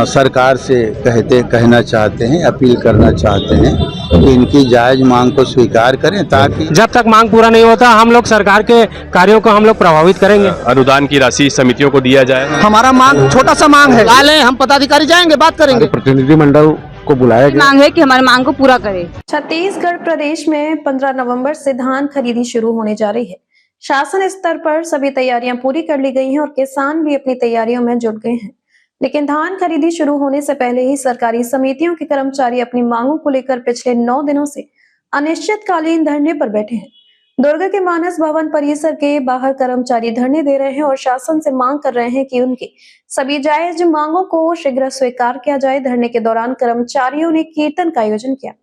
सरकार से कहना चाहते हैं, अपील करना चाहते हैं कि इनकी जायज मांग को स्वीकार करें, ताकि जब तक मांग पूरा नहीं होता हम लोग सरकार के कार्यों को हम लोग प्रभावित करेंगे। अनुदान की राशि समितियों को दिया जाए। हमारा मांग छोटा सा मांग है, हम पदाधिकारी जाएंगे, बात करेंगे। प्रतिनिधिमंडल को बुलाया गया, मांग है कि हमारी मांग को पूरा करे। छत्तीसगढ़ प्रदेश में 15 नवंबर से धान खरीदी शुरू होने जा रही है। शासन स्तर पर सभी तैयारियां पूरी कर ली गई हैं और किसान भी अपनी तैयारियों में जुट गए हैं। लेकिन धान खरीदी शुरू होने से पहले ही सरकारी समितियों के कर्मचारी अपनी मांगों को लेकर पिछले 9 दिनों से अनिश्चितकालीन धरने पर बैठे हैं। दुर्ग के मानस भवन परिसर के बाहर कर्मचारी धरने दे रहे हैं और शासन से मांग कर रहे हैं कि उनकी सभी जायज मांगों को शीघ्र स्वीकार किया जाए। धरने के दौरान कर्मचारियों ने कीर्तन का आयोजन किया।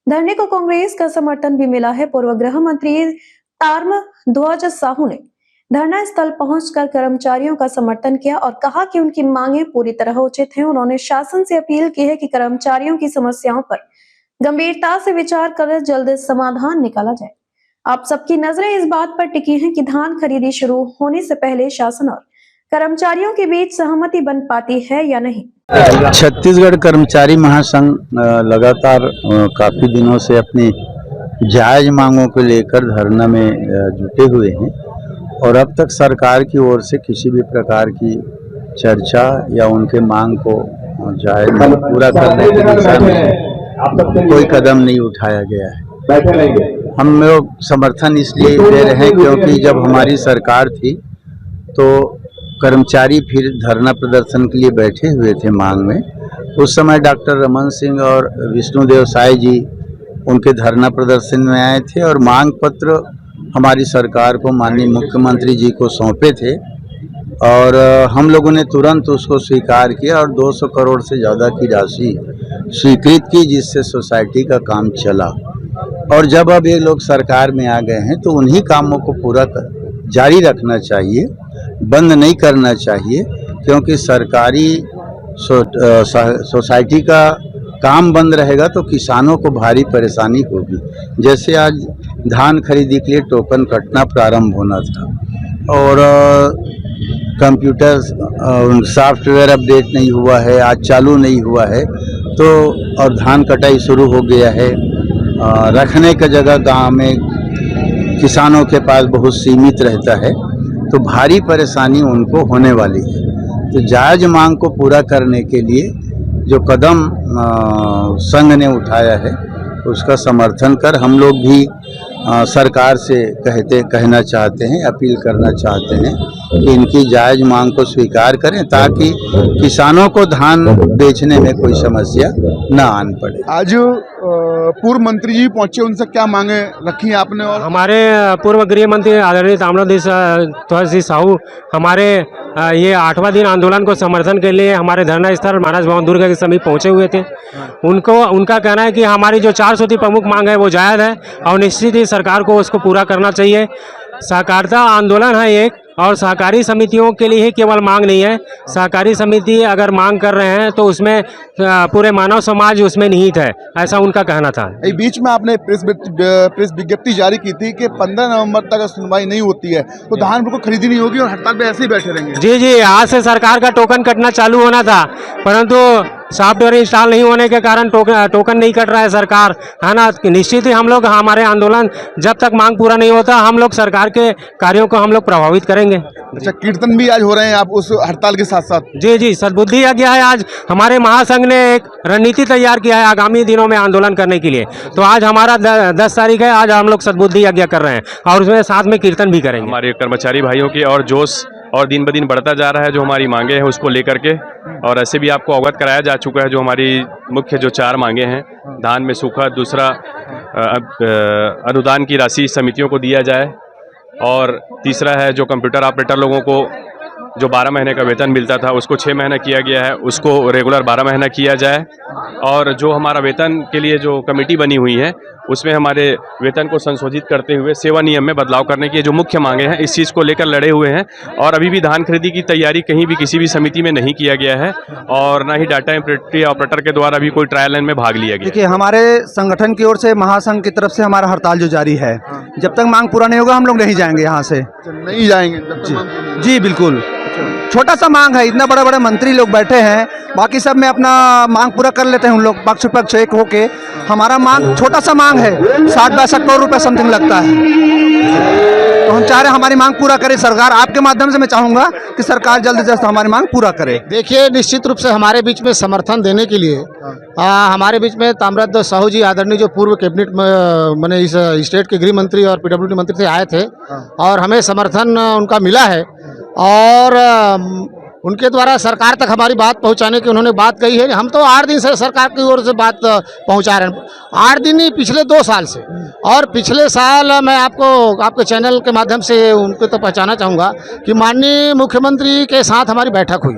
धरने को कांग्रेस का समर्थन भी मिला है। पूर्व गृह मंत्री ताम्रध्वज साहू ने धरना स्थल पहुंचकर कर्मचारियों का समर्थन किया और कहा कि उनकी मांगें पूरी तरह उचित हैं। उन्होंने शासन से अपील की है कि कर्मचारियों की समस्याओं पर गंभीरता से विचार कर जल्द समाधान निकाला जाए। आप सबकी नजरें इस बात पर टिकी हैं कि धान खरीदी शुरू होने से पहले शासन और कर्मचारियों के बीच सहमति बन पाती है या नहीं। छत्तीसगढ़ कर्मचारी महासंघ लगातार काफी दिनों से अपनी जायज मांगों को लेकर धरना में जुटे हुए हैं और अब तक सरकार की ओर से किसी भी प्रकार की चर्चा या उनके मांग को जायज पूरा करने की दिशा में कोई कदम नहीं उठाया गया है। हम लोग समर्थन इसलिए दे रहे हैं क्योंकि जब हमारी सरकार थी तो कर्मचारी फिर धरना प्रदर्शन के लिए बैठे हुए थे मांग में। उस समय डॉक्टर रमन सिंह और विष्णुदेव साय जी उनके धरना प्रदर्शन में आए थे और मांग पत्र हमारी सरकार को माननीय मुख्यमंत्री जी को सौंपे थे और हम लोगों ने तुरंत उसको स्वीकार किया और 200 करोड़ से ज़्यादा की राशि स्वीकृत की, जिससे सोसाइटी का काम चला। और जब अब ये लोग सरकार में आ गए हैं तो उन्हीं कामों को पूरा जारी रखना चाहिए, बंद नहीं करना चाहिए, क्योंकि सरकारी सोसाइटी का काम बंद रहेगा तो किसानों को भारी परेशानी होगी। जैसे आज धान खरीदी के लिए टोकन कटना प्रारंभ होना था और कंप्यूटर सॉफ्टवेयर अपडेट नहीं हुआ है, आज चालू नहीं हुआ है, तो और धान कटाई शुरू हो गया है। रखने का जगह गांव में किसानों के पास बहुत सीमित रहता है, तो भारी परेशानी उनको होने वाली है। तो जायज मांग को पूरा करने के लिए जो कदम संघ ने उठाया है उसका समर्थन कर हम लोग भी सरकार से कहना चाहते हैं, अपील करना चाहते हैं कि इनकी जायज मांग को स्वीकार करें, ताकि किसानों को धान बेचने में कोई समस्या न आन पड़े। आज पूर्व मंत्री जी पहुंचे, उनसे क्या मांगे रखी हैं आपने? और हमारे पूर्व गृह मंत्री आदरणीय ताम्रध्वज साहू हमारे ये 8वां दिन आंदोलन को समर्थन के लिए हमारे धरना स्थल मानस भवन दुर्ग के समीप पहुंचे हुए थे। उनका कहना है कि हमारी जो 4 सूत्री प्रमुख मांग है वो जायज़ है और निश्चित ही सरकार को उसको पूरा करना चाहिए। सहकारिता आंदोलन है एक, और सहकारी समितियों के लिए ही केवल मांग नहीं है। सहकारी समिति अगर मांग कर रहे हैं तो उसमें पूरे मानव समाज उसमें निहित है, ऐसा उनका कहना था। बीच में आपने प्रेस विज्ञप्ति जारी की थी कि 15 नवंबर तक अगर सुनवाई नहीं होती है तो धान को खरीदी नहीं होगी और हड़ताल पे ऐसे ही बैठे रहेंगे। जी, आज से सरकार का टोकन कटना चालू होना था, परंतु सॉफ्टवेयर इंस्टॉल नहीं होने के कारण टोकन नहीं कट रहा है सरकार, है ना। निश्चित ही हम लोग हमारे आंदोलन जब तक मांग पूरा नहीं होता हम लोग सरकार के कार्यों को हम लोग प्रभावित करेंगे। अच्छा, कीर्तन भी आज हो रहे हैं आप उस हड़ताल के साथ साथ? जी, सद्बुद्धि यज्ञ है। आज हमारे महासंघ ने एक रणनीति तैयार किया है आगामी दिनों में आंदोलन करने के लिए। तो आज हमारा 10 तारीख है, आज हम लोग सद्बुद्धि यज्ञ कर रहे हैं और उसमें साथ में कीर्तन भी करेंगे। हमारे कर्मचारी भाइयों की और जोश और दिन ब दिन बढ़ता जा रहा है, जो हमारी मांगे हैं उसको लेकर के, और ऐसे भी आपको अवगत कराया जा चुका है जो हमारी मुख्य जो 4 मांगे हैं। धान में सूखा, दूसरा अनुदान की राशि समितियों को दिया जाए, और तीसरा है जो कंप्यूटर ऑपरेटर लोगों को जो 12 महीने का वेतन मिलता था उसको 6 महीना किया गया है, उसको रेगुलर 12 महीना किया जाए। और जो हमारा वेतन के लिए जो कमेटी बनी हुई है उसमें हमारे वेतन को संशोधित करते हुए सेवा नियम में बदलाव करने की जो मुख्य मांगे हैं, इस चीज़ को लेकर लड़े हुए हैं। और अभी भी धान खरीदी की तैयारी कहीं भी किसी भी समिति में नहीं किया गया है और ना ही डाटा एंट्री ऑपरेटर के द्वारा भी कोई ट्रायल लाइन में भाग लिया गया। देखिए, हमारे संगठन की ओर से महासंघ की तरफ से हमारा हड़ताल जो जारी है, जब तक मांग पूरा नहीं होगा हम लोग नहीं जाएंगे यहाँ से। नहीं जाएंगे? जी बिल्कुल। छोटा सा मांग है, इतना बड़े बड़े मंत्री लोग बैठे हैं, बाकी सब में अपना मांग पूरा कर लेते हैं उन लोग पक्ष विपक्ष एक होके। हमारा मांग छोटा सा मांग है, 60-62 करोड़ रुपए समथिंग लगता है। तो हम चाह रहे हैं हमारी मांग पूरा करे सरकार। आपके माध्यम से मैं चाहूंगा कि सरकार जल्द से जल्द हमारी मांग पूरा करे। देखिए, निश्चित रूप से हमारे बीच में समर्थन देने के लिए हमारे बीच में ताम्रध्वज साहू जी आदरणीय जो पूर्व कैबिनेट में मैंने इस स्टेट के गृह मंत्री और पीडब्ल्यूडी मंत्री से आए थे और हमें समर्थन उनका मिला है और उनके द्वारा सरकार तक हमारी बात पहुंचाने की उन्होंने बात कही है। हम तो 8 दिन से सरकार की ओर से बात पहुंचा रहे हैं, 8 दिन ही पिछले 2 साल से। और पिछले साल मैं आपको आपके चैनल के माध्यम से उनको तो पहचाना चाहूँगा कि माननीय मुख्यमंत्री के साथ हमारी बैठक हुई।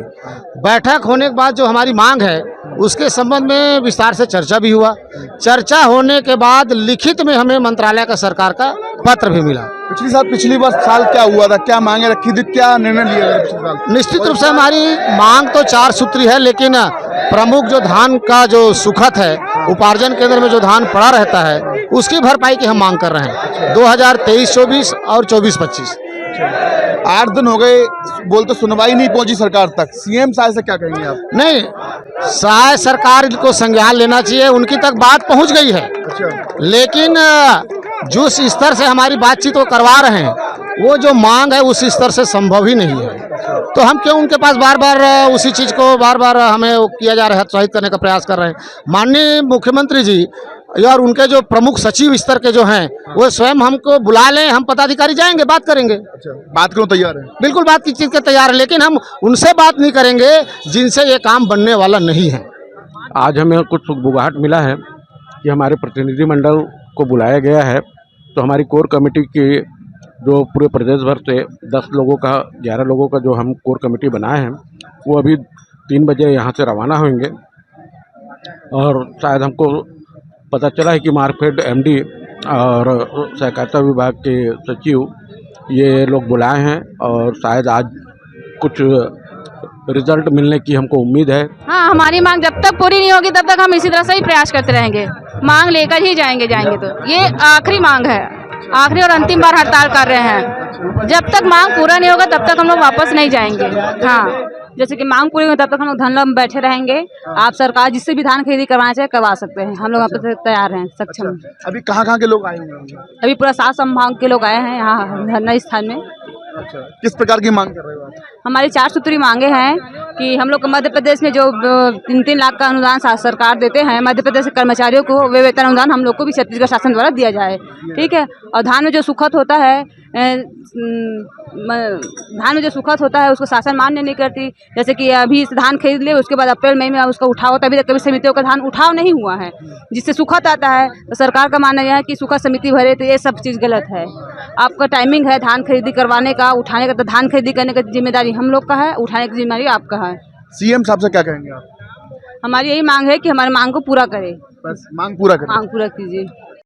बैठक होने के बाद जो हमारी मांग है उसके संबंध में विस्तार से चर्चा भी हुआ। चर्चा होने के बाद लिखित में हमें मंत्रालय का सरकार का पत्र भी मिला। पिछली साल क्या हुआ था, क्या मांगे रखी थी, क्या निर्णय लिया गया पिछले साल? निश्चित रूप से हमारी मांग तो 4 सूत्री है, लेकिन प्रमुख जो धान का जो सुखत है, उपार्जन केंद्र में जो धान पड़ा रहता है उसकी भरपाई की हम मांग कर रहे हैं 2023-24 और 24-25। 8 दिन हो गए, बोलते सुनवाई नहीं पहुंची सरकार तक। सीएम साहब से क्या कहेंगे आप? नहीं, शायद सरकार को संज्ञान लेना चाहिए, उनकी तक बात पहुंच गई है। लेकिन जिस स्तर से हमारी बातचीत वो करवा रहे हैं वो जो मांग है उस स्तर से संभव ही नहीं है। तो हम क्यों उनके पास बार बार उसी चीज़ को बार बार हमें वो किया जा रहा है, हतोत्साहित करने का प्रयास कर रहे हैं। माननीय मुख्यमंत्री जी और उनके जो प्रमुख सचिव स्तर के जो हैं वो स्वयं हमको बुला लें, हम पदाधिकारी जाएंगे, बात करेंगे। बात करो, तैयार है? बिल्कुल बात की चीज़ के तैयार है, लेकिन हम उनसे बात नहीं करेंगे जिनसे ये काम बनने वाला नहीं है। आज हमें कुछ सुगबुगाहट मिला है कि हमारे प्रतिनिधिमंडल को बुलाया गया है, तो हमारी कोर कमेटी की जो पूरे प्रदेश भर से 10 लोगों का 11 लोगों का जो हम कोर कमेटी बनाए हैं वो अभी 3 बजे यहाँ से रवाना होंगे। और शायद हमको पता चला है कि मार्कफेड एमडी और सहकारिता विभाग के सचिव ये लोग बुलाए हैं और शायद आज कुछ रिजल्ट मिलने की हमको उम्मीद है। हाँ, हमारी मांग जब तक पूरी नहीं होगी तब तक हम इसी तरह से ही प्रयास करते रहेंगे, मांग लेकर ही जाएंगे। तो ये आखिरी मांग है, आखिरी और अंतिम बार हड़ताल कर रहे हैं। जब तक मांग पूरा नहीं होगा तब तक हम लोग वापस नहीं जाएंगे। हाँ, जैसे कि मांग पूरी होगी तब तक हम लोग धरना में बैठे रहेंगे। आप सरकार जिससे भी धान खरीदी करवाना चाहे करवा सकते हैं, हम लोग आप तैयार हैं, सक्षम। अभी कहाँ के लोग आए होंगे? अभी पूरा 7 संभाग के लोग आए हैं यहाँ धरना स्थान में। किस प्रकार की मांग कर रहे हो आप? हमारी 4 सूत्री मांगे हैं कि हम लोग मध्य प्रदेश में जो 3-3 लाख का अनुदान सरकार देते हैं मध्य प्रदेश के कर्मचारियों को, वे वेतन अनुदान हम लोग को भी छत्तीसगढ़ शासन द्वारा दिया जाए। ठीक है। और धान में जो सुखत होता है, धान में जो सुखत होता है उसको शासन मान्य नहीं करती। जैसे कि अभी धान खरीद ले, उसके बाद अप्रैल मई में उसका उठाव होता है, अभी तक कभी समितियों का धान उठाव नहीं हुआ है, जिससे सुखत आता है। तो सरकार का मानना यह है कि सुखत समिति भरे, तो ये सब चीज़ गलत है। आपका टाइमिंग है धान खरीदी करवाने का, उठाने का, तो धान खरीदी करने की जिम्मेदारी हम लोग का है, उठाने की जिम्मेदारी आपका है। सीएम साहब से क्या कहेंगे आप? हमारी यही मांग है कि हमारी मांग को पूरा करें, बस मांग पूरा करें। मांग पूरा कीजिए।